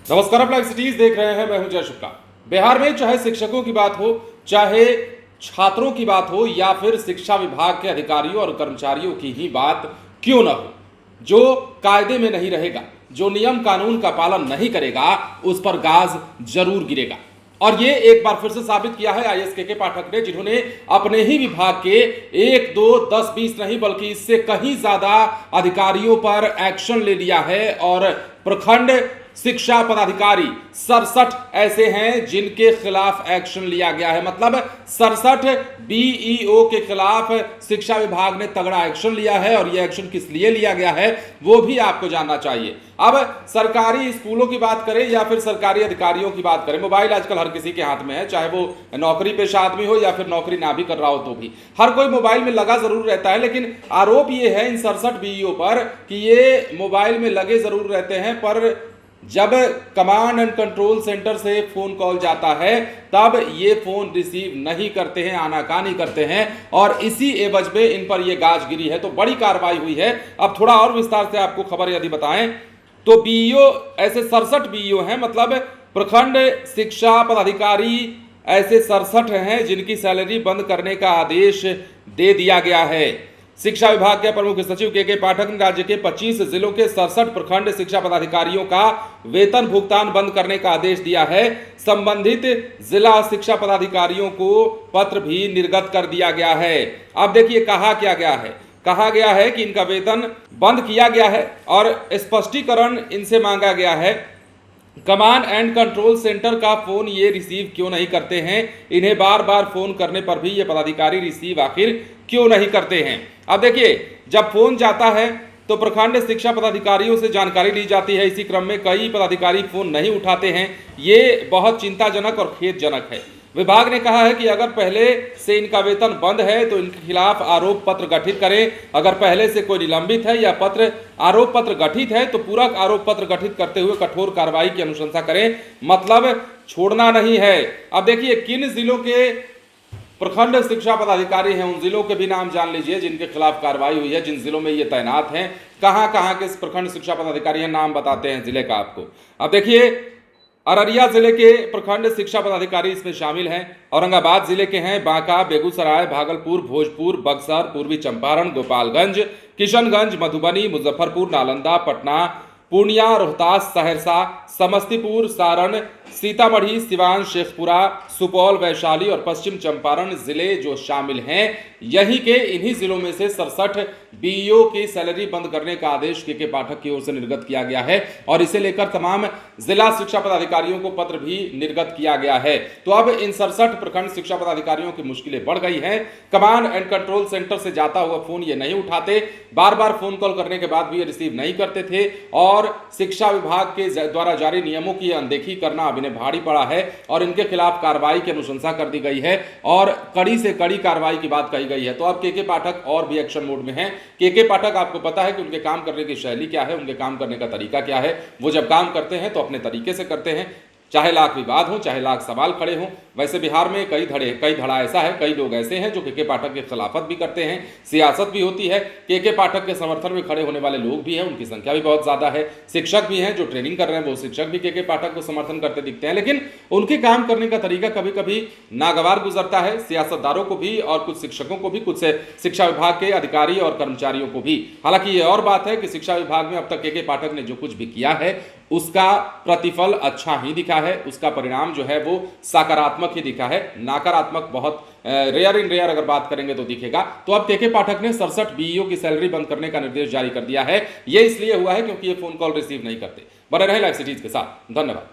नमस्कार, आप live cities देख रहे हैं। मैं हूं जय शुक्ला। बिहार में चाहे शिक्षकों की बात हो, चाहे छात्रों की बात हो, या फिर शिक्षा विभाग के अधिकारियों और कर्मचारियों की ही बात क्यों न हो, जो कायदे में नहीं रहेगा, जो नियम कानून का पालन नहीं करेगा, उस पर गाज जरूर गिरेगा। और ये एक बार फिर से साबित किया है आईएएस के पाठक ने, जिन्होंने अपने ही विभाग के 1, 2, 10, 20 नहीं बल्कि इससे कहीं ज्यादा अधिकारियों पर एक्शन ले लिया है। और प्रखंड शिक्षा पदाधिकारी 67 ऐसे हैं जिनके खिलाफ एक्शन लिया गया है। मतलब 67 बीईओ के खिलाफ शिक्षा विभाग ने तगड़ा एक्शन लिया है। और यह एक्शन किस लिए लिया गया है वो भी आपको जानना चाहिए। अब सरकारी स्कूलों की बात करें या फिर सरकारी अधिकारियों की बात करें, मोबाइल आजकल हर किसी के हाथ में है, चाहे वो नौकरी पेशा आदमी हो या फिर नौकरी ना भी कर रहा हो तो भी हर कोई मोबाइल में लगा जरूर रहता है। लेकिन आरोप ये है इन 67 बीईओ पर कि ये मोबाइल में लगे जरूर रहते हैं, पर जब कमांड एंड कंट्रोल सेंटर से फोन कॉल जाता है तब ये फोन रिसीव नहीं करते हैं, आनाकानी करते हैं। और इसी एवज में इन पर यह गाज गिरी है। तो बड़ी कार्रवाई हुई है। अब थोड़ा और विस्तार से आपको खबर यदि बताएं तो बीईओ ऐसे 67 बीईओ हैं, मतलब प्रखंड शिक्षा पदाधिकारी ऐसे 67 हैं जिनकी सैलरी बंद करने का आदेश दे दिया गया है। शिक्षा विभाग के प्रमुख सचिव के पाठक ने राज्य के 25 जिलों के 67 प्रखंड शिक्षा पदाधिकारियों का वेतन भुगतान बंद करने का आदेश दिया है। संबंधित जिला शिक्षा पदाधिकारियों को पत्र भी निर्गत कर दिया गया है। अब देखिए कहा गया है कि इनका वेतन बंद किया गया है और स्पष्टीकरण इनसे मांगा गया है। कमांड एंड कंट्रोल सेंटर का फोन ये रिसीव क्यों नहीं करते हैं, इन्हें बार बार फोन करने पर भी ये पदाधिकारी रिसीव आखिर क्यों नहीं करते हैं। अब देखिए, जब फोन जाता है तो प्रखंड शिक्षा पदाधिकारियों से जानकारी ली जाती है। इसी क्रम में कई पदाधिकारी फोन नहीं उठाते हैं। ये बहुत चिंताजनक और खेदजनक है। विभाग ने कहा है कि अगर पहले से इनका वेतन बंद है तो इनके खिलाफ आरोप पत्र गठित करें। अगर पहले से कोई निलंबित है या आरोप पत्र गठित है तो पूरा आरोप पत्र गठित करते हुए कठोर कार्रवाई की अनुशंसा करें, मतलब छोड़ना नहीं है। अब देखिए किन जिलों के प्रखंड शिक्षा पदाधिकारी हैं, उन जिलों के भी नाम जान लीजिए जिनके खिलाफ कार्रवाई हुई है, जिन जिलों में ये तैनात हैं। कहां कहां के प्रखंड शिक्षा पदाधिकारी हैं, नाम बताते हैं जिले का आपको। अब देखिए, अररिया जिले के प्रखंड शिक्षा पदाधिकारी इसमें शामिल हैं। औरंगाबाद जिले के हैं बांका, बेगूसराय, भागलपुर, भोजपुर, बक्सर, पूर्वी चंपारण, गोपालगंज, किशनगंज, मधुबनी, मुजफ्फरपुर, नालंदा, पटना, पूर्णिया, रोहतास, सहरसा, समस्तीपुर, सारण, सीतामढ़ी, सिवान, शेखपुरा, सुपौल, वैशाली और पश्चिम चंपारण जिले जो शामिल हैं। यही के इन्हीं जिलों में से 67 बीईओ की सैलरी बंद करने का आदेश के पाठक की ओर से निर्गत किया गया है और इसे लेकर तमाम जिला शिक्षा पदाधिकारियों को पत्र भी निर्गत किया गया है। तो अब इन 67 प्रखंड शिक्षा पदाधिकारियों की मुश्किलें बढ़ गई हैं। कमांड एंड कंट्रोल सेंटर से जाता हुआ फोन ये नहीं उठाते, बार बार फोन कॉल करने के बाद भी ये रिसीव नहीं करते थे और शिक्षा विभाग के द्वारा जारी नियमों की अनदेखी करना अब इन्हें भारी पड़ा है और इनके खिलाफ कार्रवाई की अनुशंसा कर दी गई है और कड़ी से कड़ी कार्रवाई की बात कही गई है। तो अब के पाठक और भी एक्शन मोड में हैं। के पाठक, आपको पता है कि उनके काम करने की शैली क्या है, उनके काम करने का तरीका क्या है। वो जब काम करते हैं तो अपने तरीके से करते हैं, चाहे लाख विवाद हो, चाहे लाख सवाल खड़े हों। वैसे बिहार में कई धड़ा ऐसा है, कई लोग ऐसे हैं जो के पाठक के खिलाफत भी करते हैं, सियासत भी होती है। के पाठक के समर्थन में खड़े होने वाले लोग भी हैं, उनकी संख्या भी बहुत ज्यादा है। शिक्षक भी हैं जो ट्रेनिंग कर रहे हैं, वो शिक्षक भी के पाठक को समर्थन करते दिखते हैं। लेकिन उनके काम करने का तरीका कभी कभी नागवार गुजरता है, सियासतदारों को भी और कुछ शिक्षकों को भी, कुछ शिक्षा विभाग के अधिकारी और कर्मचारियों को भी। हालांकि ये और बात है कि शिक्षा विभाग में अब तक के पाठक ने जो कुछ भी किया है उसका प्रतिफल अच्छा ही दिखा है, उसका परिणाम जो है वो सकारात्मक ही दिखा है। नकारात्मक बहुत रेयर इन रेयर अगर बात करेंगे तो दिखेगा। तो अब के पाठक ने 67 बीईओ की सैलरी बंद करने का निर्देश जारी कर दिया है। यह इसलिए हुआ है क्योंकि ये फोन कॉल रिसीव नहीं करते। बने रहे लाइव सिटीज के साथ। धन्यवाद।